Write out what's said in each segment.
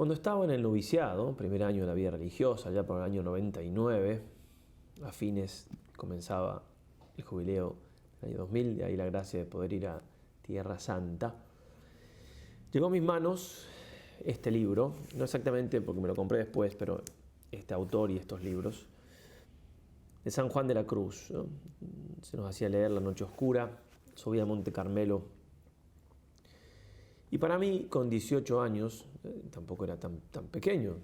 Cuando estaba en el noviciado, primer año de la vida religiosa, ya por el año 99, a fines comenzaba el jubileo del año 2000, de ahí la gracia de poder ir a Tierra Santa. Llegó a mis manos este libro, no exactamente porque me lo compré después, pero este autor y estos libros, de San Juan de la Cruz, ¿no? Se nos hacía leer La Noche Oscura, subía a Monte Carmelo. Y para mí, con 18 años, tampoco era tan pequeño,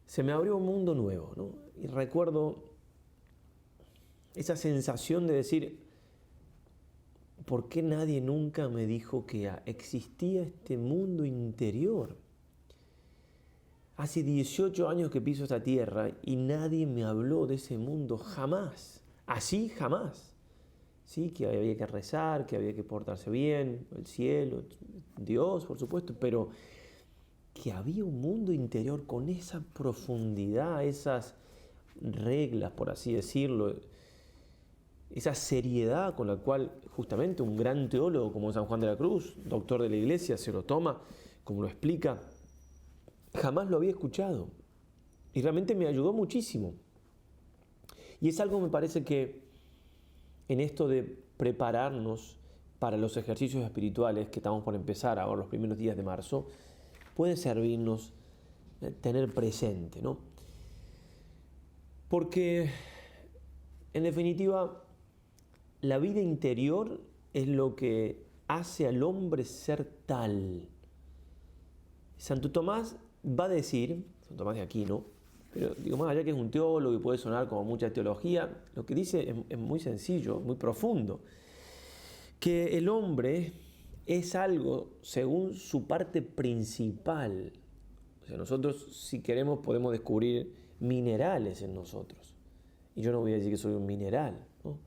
se me abrió un mundo nuevo, ¿no? Y recuerdo esa sensación de decir, ¿por qué nadie nunca me dijo que existía este mundo interior? Hace 18 años que piso esta tierra y nadie me habló de ese mundo jamás. Así jamás. Sí, que había que rezar, que había que portarse bien, el cielo, Dios, por supuesto, pero que había un mundo interior con esa profundidad, esas reglas, por así decirlo, esa seriedad con la cual justamente un gran teólogo como San Juan de la Cruz, doctor de la Iglesia, se lo toma, como lo explica, jamás lo había escuchado y realmente me ayudó muchísimo. Y es algo, me parece, que en esto de prepararnos para los ejercicios espirituales que estamos por empezar ahora los primeros días de marzo, puede servirnos tener presente, ¿no? Porque, en definitiva, la vida interior es lo que hace al hombre ser tal. Santo Tomás va a decir, Santo Tomás de Aquino, pero digo, más allá que es un teólogo y puede sonar como mucha teología, lo que dice es muy sencillo, muy profundo, que el hombre es algo según su parte principal. O sea, nosotros, si queremos, podemos descubrir minerales en nosotros. Y yo no voy a decir que soy un mineral, ¿no?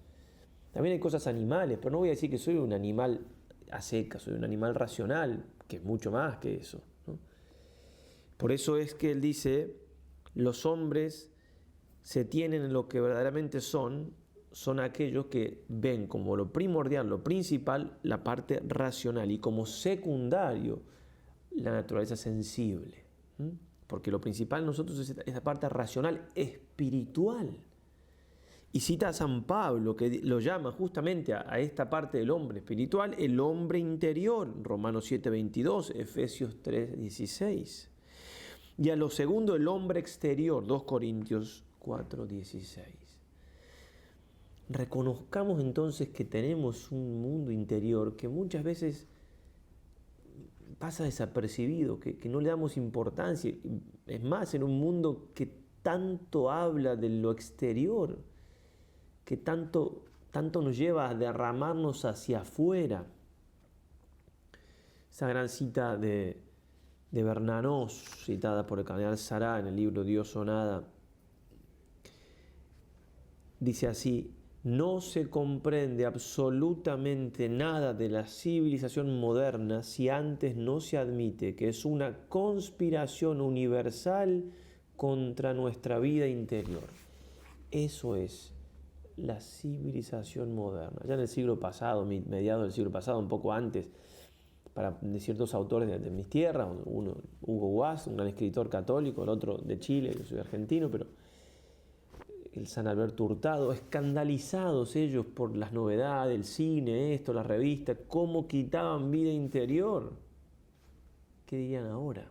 También hay cosas animales, pero no voy a decir que soy un animal a seca, soy un animal racional, que es mucho más que eso, ¿no? Por eso es que él dice, los hombres se tienen en lo que verdaderamente son aquellos que ven como lo primordial, lo principal, la parte racional y como secundario, la naturaleza sensible. Porque lo principal en nosotros es esa parte racional, espiritual. Y cita a San Pablo, que lo llama justamente a esta parte del hombre espiritual, el hombre interior, Romanos 7:22, Efesios 3:16. Y a lo segundo, el hombre exterior, 2 Corintios 4:16. Reconozcamos entonces que tenemos un mundo interior que muchas veces pasa desapercibido, que no le damos importancia. Es más, en un mundo que tanto habla de lo exterior, que tanto nos lleva a derramarnos hacia afuera. Esa gran cita de Bernanos, citada por el cardenal Sará en el libro Dios o Nada, dice así: no se comprende absolutamente nada de la civilización moderna si antes no se admite que es una conspiración universal contra nuestra vida interior. Eso es la civilización moderna. Ya en el siglo pasado, mediados del siglo pasado, un poco antes, de ciertos autores de mis tierras, uno, Hugo Guas, un gran escritor católico, el otro de Chile, yo soy argentino, pero el San Alberto Hurtado, escandalizados ellos por las novedades, el cine, esto, las revistas, cómo quitaban vida interior. ¿Qué dirían ahora?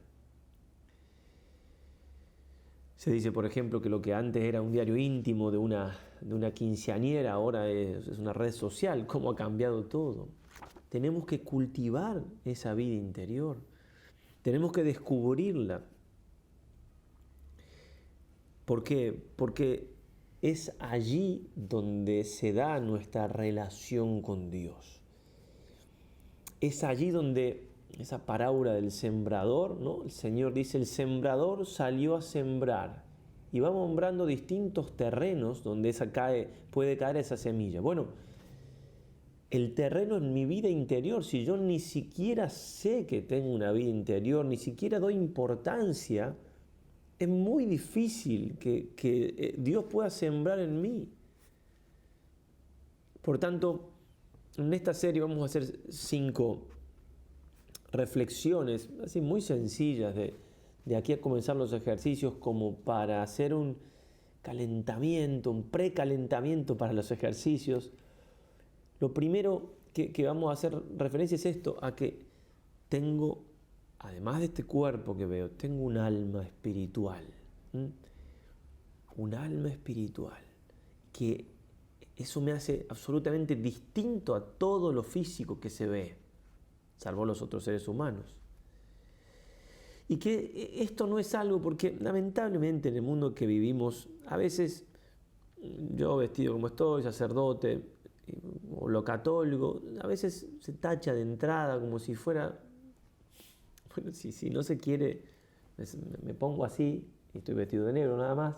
Se dice, por ejemplo, que lo que antes era un diario íntimo de una quinceañera, ahora es una red social. ¿Cómo ha cambiado todo? Tenemos que cultivar esa vida interior. Tenemos que descubrirla. ¿Por qué? Porque es allí donde se da nuestra relación con Dios. Es allí donde esa parábola del sembrador, ¿no? El Señor dice, el sembrador salió a sembrar y va nombrando distintos terrenos donde puede caer esa semilla. Bueno, el terreno en mi vida interior, si yo ni siquiera sé que tengo una vida interior, ni siquiera doy importancia, es muy difícil que Dios pueda sembrar en mí. Por tanto, en esta serie vamos a hacer 5 reflexiones así muy sencillas de de aquí a comenzar los ejercicios como para hacer un calentamiento, un precalentamiento para los ejercicios, lo primero que vamos a hacer referencia es esto, a que tengo, además de este cuerpo que veo, tengo un alma espiritual. Un alma espiritual, que eso me hace absolutamente distinto a todo lo físico que se ve, salvo los otros seres humanos. Y que esto no es algo, porque lamentablemente en el mundo que vivimos, a veces yo vestido como estoy, sacerdote o lo católico, a veces se tacha de entrada como si fuera, bueno, si no se quiere, me pongo así y estoy vestido de negro nada más.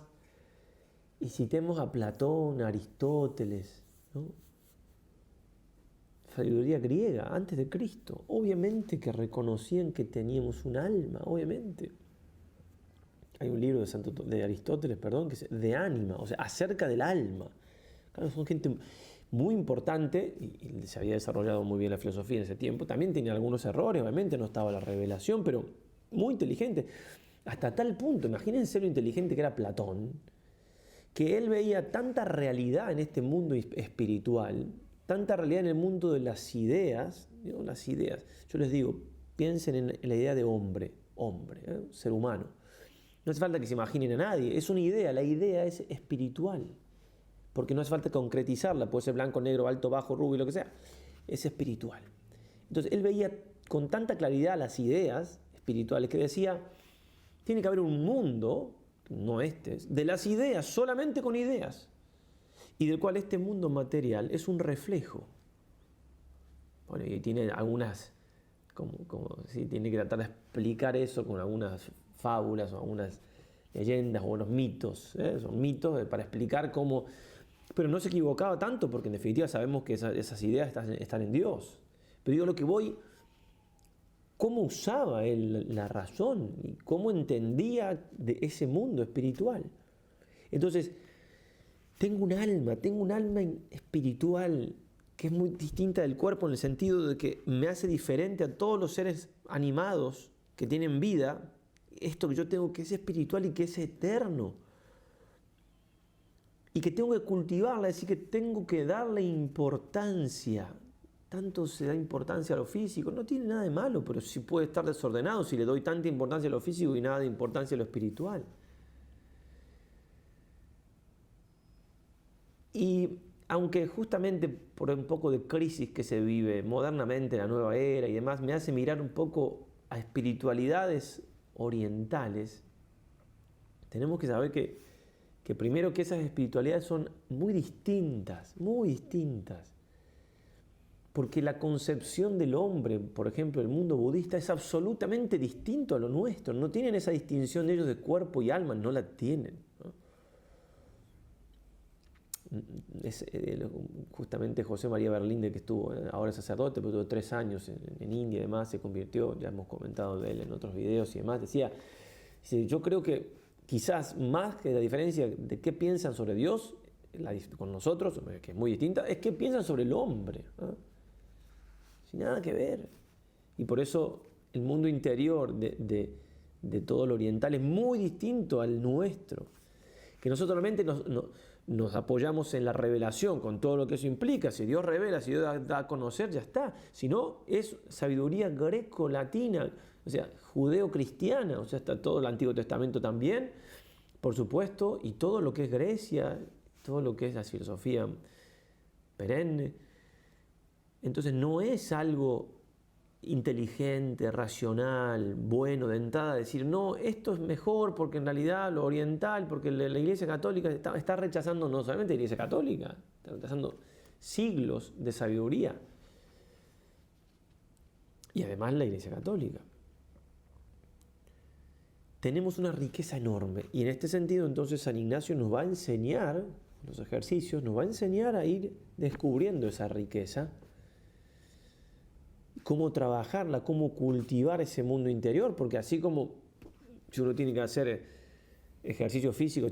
Y citemos a Platón, a Aristóteles, ¿no? Sabiduría griega, antes de Cristo. Obviamente que reconocían que teníamos un alma, obviamente. Hay un libro de Aristóteles, que es de ánima, o sea, acerca del alma. Claro, son gente muy importante y se había desarrollado muy bien la filosofía en ese tiempo. También tenía algunos errores, obviamente, no estaba la revelación, pero muy inteligente. Hasta tal punto, imagínense lo inteligente que era Platón, que él veía tanta realidad en este mundo espiritual, tanta realidad en el mundo de las ideas, ¿no? Las ideas. Yo les digo, piensen en la idea de hombre, ser humano. No hace falta que se imaginen a nadie, es una idea, la idea es espiritual, porque no hace falta concretizarla, puede ser blanco, negro, alto, bajo, rubio, lo que sea, es espiritual. Entonces él veía con tanta claridad las ideas espirituales que decía, tiene que haber un mundo, no de las ideas, solamente con ideas, y del cual este mundo material es un reflejo. Bueno, y tiene algunas, sí, tiene que tratar de explicar eso con algunas fábulas o algunas leyendas o unos mitos, son mitos para explicar cómo, pero no se equivocaba tanto porque en definitiva sabemos que esas ideas están en Dios. Pero yo lo que voy, cómo usaba él la razón y cómo entendía de ese mundo espiritual. Entonces, tengo un alma espiritual que es muy distinta del cuerpo en el sentido de que me hace diferente a todos los seres animados que tienen vida. Esto que yo tengo que es espiritual y que es eterno. Y que tengo que cultivarla, es decir, que tengo que darle importancia. Tanto se da importancia a lo físico, no tiene nada de malo, pero sí puede estar desordenado si le doy tanta importancia a lo físico y nada de importancia a lo espiritual. Y aunque justamente por un poco de crisis que se vive modernamente, la nueva era y demás, me hace mirar un poco a espiritualidades orientales, tenemos que saber que primero que esas espiritualidades son muy distintas, porque la concepción del hombre, por ejemplo, el mundo budista, es absolutamente distinto a lo nuestro. No tienen esa distinción de ellos de cuerpo y alma, no la tienen, ¿no? Justamente José María Berlinde, que estuvo ahora sacerdote, pero tuvo 3 años en India y demás, se convirtió, ya hemos comentado de él en otros videos y demás, decía, yo creo que quizás más que la diferencia de qué piensan sobre Dios con nosotros, que es muy distinta, es qué piensan sobre el hombre, ¿no? Sin nada que ver. Y por eso el mundo interior de todo lo oriental es muy distinto al nuestro. Que nosotros realmente nos apoyamos en la revelación con todo lo que eso implica. Si Dios revela, si Dios da a conocer, ya está. Si no, es sabiduría greco-latina, o sea, judeo-cristiana, o sea, está todo el Antiguo Testamento también, por supuesto, y todo lo que es Grecia, todo lo que es la filosofía perenne. Entonces no es algo inteligente, racional, bueno de entrada, decir, no, esto es mejor porque en realidad lo oriental, porque la Iglesia Católica está rechazando no solamente la Iglesia Católica, está rechazando siglos de sabiduría. Y además la Iglesia Católica. Tenemos una riqueza enorme y en este sentido entonces San Ignacio nos va a enseñar, los ejercicios, nos va a enseñar a ir descubriendo esa riqueza, cómo trabajarla, cómo cultivar ese mundo interior, porque así como si uno tiene que hacer ejercicio físico,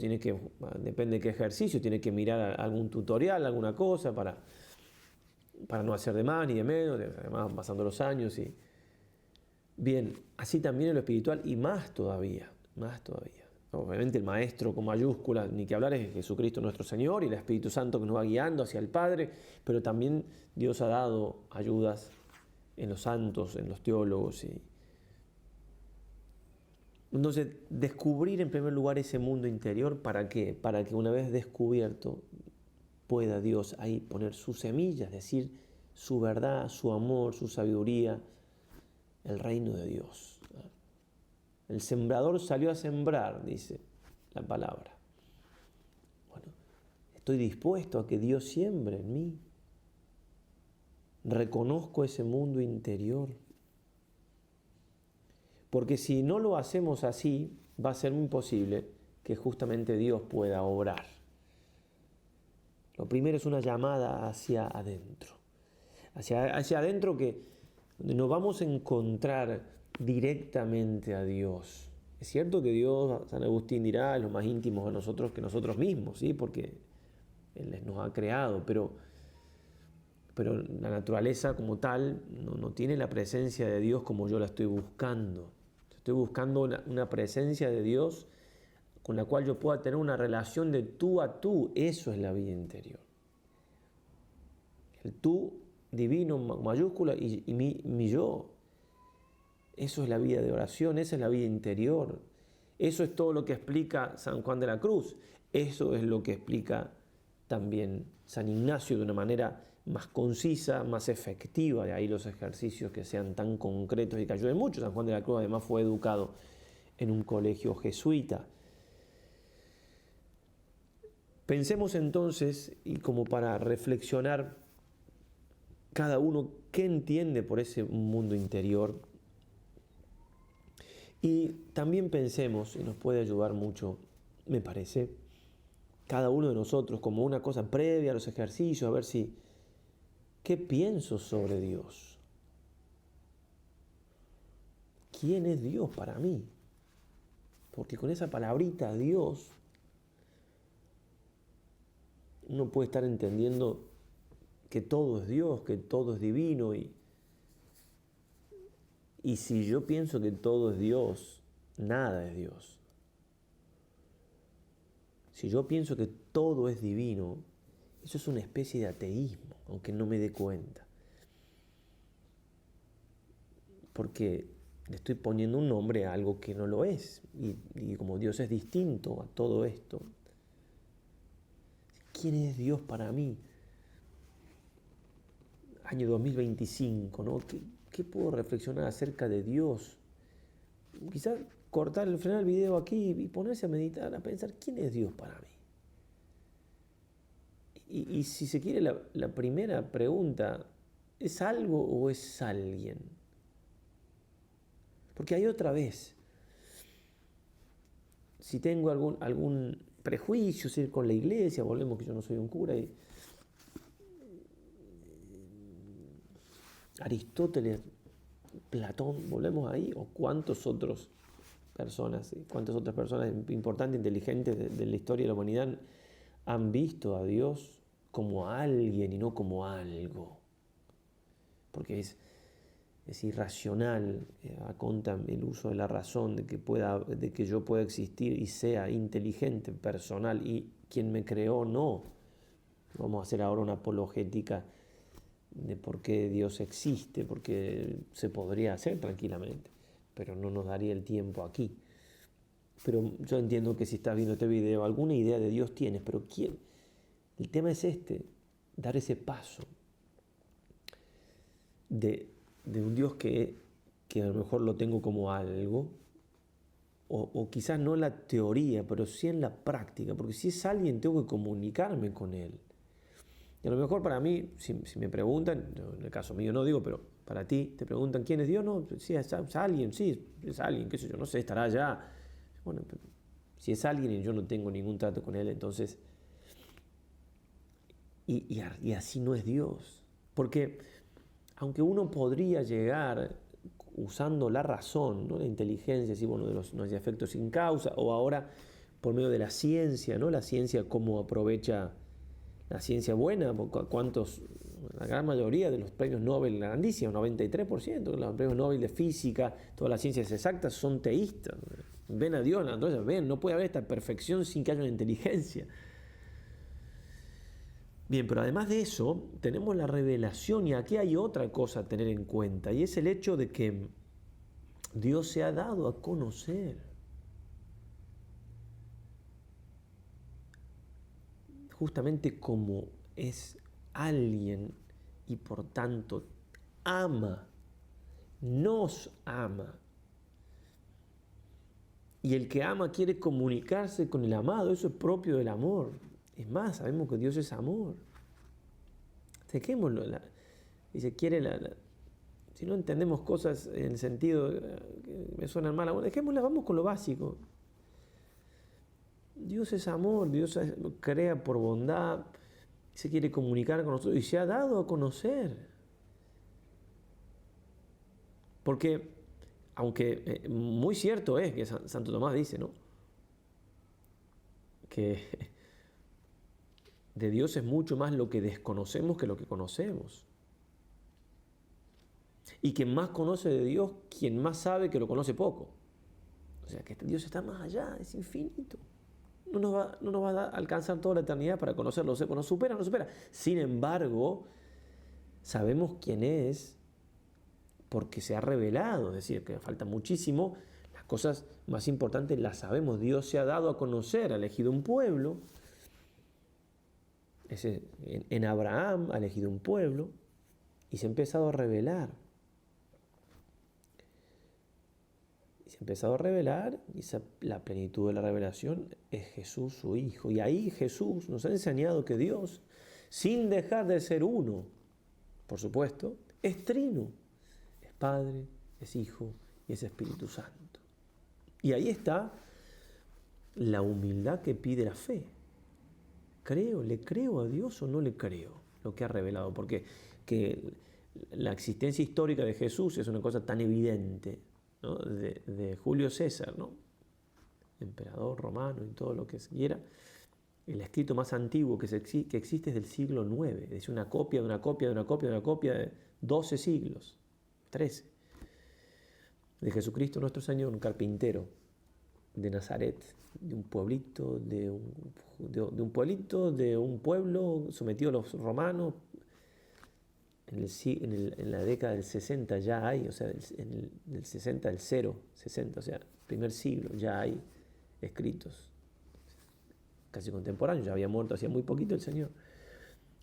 depende de qué ejercicio, tiene que mirar algún tutorial, alguna cosa para no hacer de más ni de menos, además pasando los años y Bien, así también en lo espiritual y más todavía, más todavía. Obviamente el Maestro con mayúsculas, ni que hablar, es Jesucristo nuestro Señor y el Espíritu Santo que nos va guiando hacia el Padre, pero también Dios ha dado ayudas en los santos, en los teólogos. Entonces, descubrir en primer lugar ese mundo interior, ¿para qué? Para que una vez descubierto pueda Dios ahí poner sus semillas, es decir, su verdad, su amor, su sabiduría, el reino de Dios. El sembrador salió a sembrar, dice la palabra. Bueno, estoy dispuesto a que Dios siembre en mí. Reconozco ese mundo interior. Porque si no lo hacemos así, va a ser muy posible que justamente Dios pueda obrar. Lo primero es una llamada hacia adentro. Hacia adentro donde nos vamos a encontrar directamente a Dios. Es cierto que Dios, San Agustín dirá, es lo más íntimo de nosotros que nosotros mismos, ¿sí? Porque Él nos ha creado, pero la naturaleza como tal no tiene la presencia de Dios como yo la estoy buscando. Estoy buscando una presencia de Dios con la cual yo pueda tener una relación de tú a tú. Eso es la vida interior. El tú divino mayúscula y mi yo. Eso es la vida de oración, esa es la vida interior. Eso es todo lo que explica San Juan de la Cruz. Eso es lo que explica también San Ignacio de una manera más concisa, más efectiva. De ahí los ejercicios que sean tan concretos y que ayuden mucho. San Juan de la Cruz además fue educado en un colegio jesuita. Pensemos entonces, y como para reflexionar cada uno qué entiende por ese mundo interior. Y también pensemos, y nos puede ayudar mucho, me parece, cada uno de nosotros como una cosa previa a los ejercicios, a ver ¿qué pienso sobre Dios? ¿Quién es Dios para mí? Porque con esa palabrita Dios, uno puede estar entendiendo que todo es Dios, que todo es divino y si yo pienso que todo es Dios, nada es Dios. Si yo pienso que todo es divino, eso es una especie de ateísmo, aunque no me dé cuenta. Porque le estoy poniendo un nombre a algo que no lo es. Y como Dios es distinto a todo esto, ¿quién es Dios para mí? Año 2025, ¿no? ¿Qué puedo reflexionar acerca de Dios? Quizás frenar el video aquí y ponerse a meditar, a pensar, ¿quién es Dios para mí? Y si se quiere, la primera pregunta, ¿es algo o es alguien? Porque hay otra vez, si tengo algún prejuicio, si con la iglesia, volvemos que yo no soy un cura, Aristóteles, Platón, volvemos ahí, o cuántas otras personas importantes, inteligentes de la historia de la humanidad han visto a Dios como alguien y no como algo. Porque es irracional, contra el uso de la razón, de que yo pueda existir y sea inteligente, personal, y quien me creó no. Vamos a hacer ahora una apologética de por qué Dios existe, porque se podría hacer tranquilamente, pero no nos daría el tiempo aquí. Pero yo entiendo que si estás viendo este video, alguna idea de Dios tienes, pero ¿quién? El tema es dar ese paso de un Dios que a lo mejor lo tengo como algo, o quizás no en la teoría, pero sí en la práctica, porque si es alguien tengo que comunicarme con Él. Y a lo mejor para mí, si me preguntan, en el caso mío no digo, pero para ti te preguntan ¿quién es Dios? No, sí, es alguien, sí, es alguien, qué sé yo, no sé, estará allá. Bueno, pero si es alguien y yo no tengo ningún trato con Él, entonces, y así no es Dios. Porque aunque uno podría llegar usando la razón, ¿no? La inteligencia, sí, bueno, no hay efectos sin causa, o ahora por medio de la ciencia, ¿no? La ciencia cómo aprovecha la ciencia buena, cuántos La gran mayoría de los premios Nobel, grandísimos, 93%, los premios Nobel de física, todas las ciencias exactas son teístas. Ven a Dios, entonces ven, no puede haber esta perfección sin que haya una inteligencia. Bien, pero además de eso, tenemos la revelación, y aquí hay otra cosa a tener en cuenta, y es el hecho de que Dios se ha dado a conocer. Justamente como es alguien y por tanto ama, nos ama. Y el que ama quiere comunicarse con el amado, eso es propio del amor. Es más, sabemos que Dios es amor. Dejémoslo. Si no entendemos cosas en el sentido que me suenan mal, dejémosla, vamos con lo básico. Dios es amor, Dios crea por bondad, se quiere comunicar con nosotros y se ha dado a conocer. Porque, aunque muy cierto es que Santo Tomás dice, ¿no?, que de Dios es mucho más lo que desconocemos que lo que conocemos. Y quien más conoce de Dios, quien más sabe que lo conoce poco. O sea, que Dios está más allá, es infinito. No nos va a alcanzar toda la eternidad para conocerlo. Nos supera. Sin embargo, sabemos quién es porque se ha revelado. Es decir, que falta muchísimo. Las cosas más importantes las sabemos. Dios se ha dado a conocer, ha elegido un pueblo. En Abraham ha elegido un pueblo y se ha empezado a revelar. Y la plenitud de la revelación es Jesús, su Hijo. Y ahí Jesús nos ha enseñado que Dios, sin dejar de ser uno, por supuesto, es trino. Es Padre, es Hijo y es Espíritu Santo. Y ahí está la humildad que pide la fe. ¿Le creo a Dios o no le creo lo que ha revelado? Porque que la existencia histórica de Jesús es una cosa tan evidente, ¿no?, de Julio César, ¿no?, emperador romano y todo lo que quiera. El escrito más antiguo que existe es del siglo IX, es una copia de una copia de una copia de una copia de 12 siglos, 13, de Jesucristo nuestro Señor, un carpintero de Nazaret, de un pueblito, de un pueblo sometido a los romanos. En la década del 60 ya hay, o sea, del 60, del 60, o sea, primer siglo, ya hay escritos casi contemporáneos. Ya había muerto hacía muy poquito el Señor.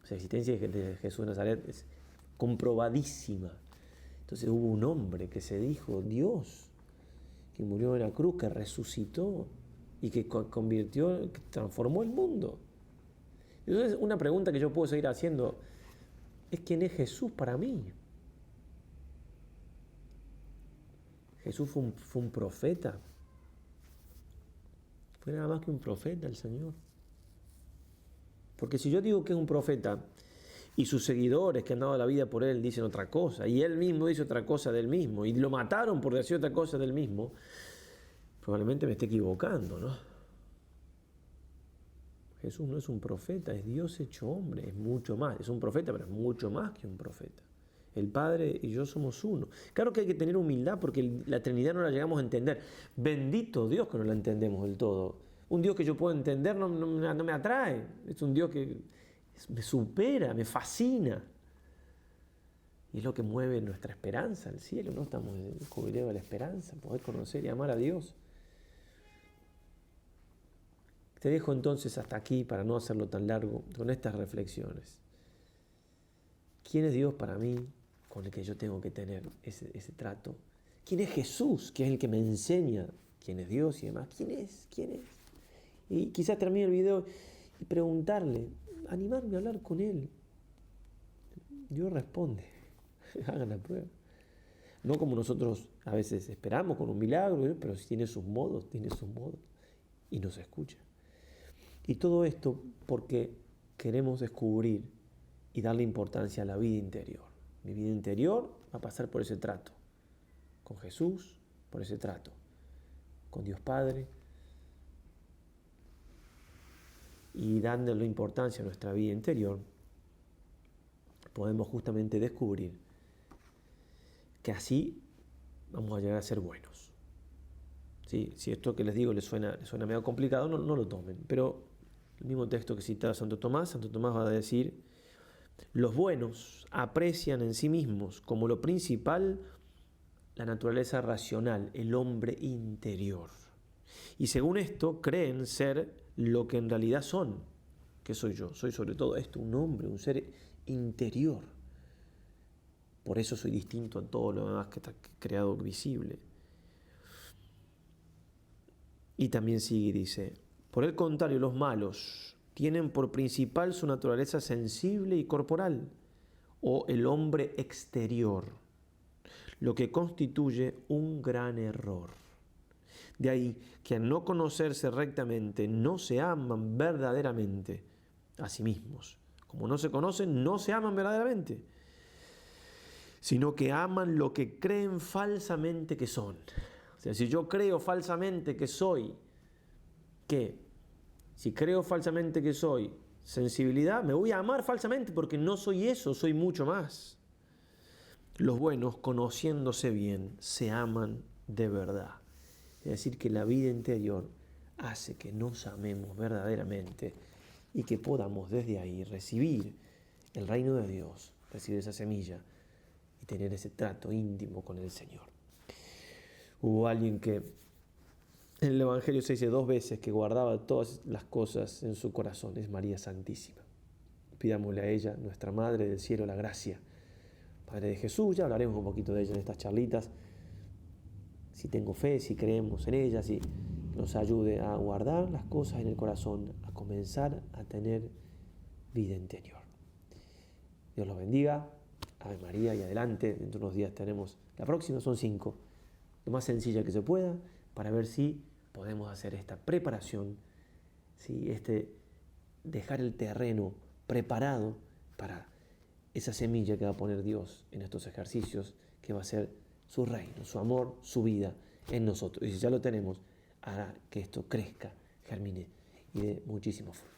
O sea, la existencia de Jesús de Nazaret es comprobadísima. Entonces hubo un hombre que se dijo Dios, que murió en la cruz, que resucitó y que que transformó el mundo. Entonces, una pregunta que yo puedo seguir haciendo es: ¿quién es Jesús para mí? Jesús fue un profeta. Fue nada más que un profeta el Señor. Porque si yo digo que es un profeta y sus seguidores que han dado la vida por él dicen otra cosa, y él mismo dice otra cosa del mismo, y lo mataron por decir otra cosa del mismo, probablemente me esté equivocando, ¿no? Jesús no es un profeta, es Dios hecho hombre, es mucho más. Es un profeta, pero es mucho más que un profeta. El Padre y yo somos uno. Claro que hay que tener humildad porque la Trinidad no la llegamos a entender. Bendito Dios que no la entendemos del todo. Un Dios que yo puedo entender no me atrae. Es un Dios que me supera, me fascina. Y es lo que mueve nuestra esperanza al cielo, ¿no? Estamos en el jubileo de la esperanza, poder conocer y amar a Dios. Te dejo entonces hasta aquí para no hacerlo tan largo con estas reflexiones. ¿Quién es Dios para mí con el que yo tengo que tener ese trato? ¿Quién es Jesús, que es el que me enseña quién es Dios y demás? ¿Quién es? Y quizás termine el video y preguntarle, animarme a hablar con Él. Dios responde, hagan la prueba. No como nosotros a veces esperamos con un milagro, pero tiene sus modos y nos escucha. Y todo esto porque queremos descubrir y darle importancia a la vida interior. Mi vida interior va a pasar por ese trato con Jesús, por ese trato con Dios Padre, y dándole importancia a nuestra vida interior, podemos justamente descubrir que así vamos a llegar a ser buenos. ¿Sí? Si esto que les digo les suena medio complicado, no lo tomen. Pero el mismo texto que citaba Santo Tomás va a decir: los buenos aprecian en sí mismos como lo principal la naturaleza racional, el hombre interior. Y según esto creen ser lo que en realidad son. ¿Qué soy yo? Soy sobre todo esto, un hombre, un ser interior. Por eso soy distinto a todo lo demás que está creado visible. Y también sigue y dice: por el contrario, los malos tienen por principal su naturaleza sensible y corporal, o el hombre exterior, lo que constituye un gran error. De ahí que al no conocerse rectamente no se aman verdaderamente a sí mismos. Como no se conocen, no se aman verdaderamente, sino que aman lo que creen falsamente que son. O sea, si yo creo falsamente que soy, ¿qué? Si creo falsamente que soy sensibilidad, me voy a amar falsamente porque no soy eso, soy mucho más. Los buenos, conociéndose bien, se aman de verdad. Es decir, que la vida interior hace que nos amemos verdaderamente y que podamos desde ahí recibir el reino de Dios, recibir esa semilla y tener ese trato íntimo con el Señor. Hubo alguien que en el Evangelio se dice 2 veces que guardaba todas las cosas en su corazón, es María Santísima. Pidámosle a ella, nuestra Madre del Cielo, la gracia. Padre de Jesús, ya hablaremos un poquito de ella en estas charlitas. Si tengo fe, si creemos en ella, si nos ayude a guardar las cosas en el corazón, a comenzar a tener vida interior. Dios los bendiga. Ave María y adelante. Dentro de unos días tenemos la próxima, son 5. Lo más sencilla que se pueda, para ver si podemos hacer esta preparación, ¿sí? Dejar el terreno preparado para esa semilla que va a poner Dios en estos ejercicios, que va a ser su reino, su amor, su vida en nosotros. Y si ya lo tenemos, hará que esto crezca, germine y dé muchísimo fruto.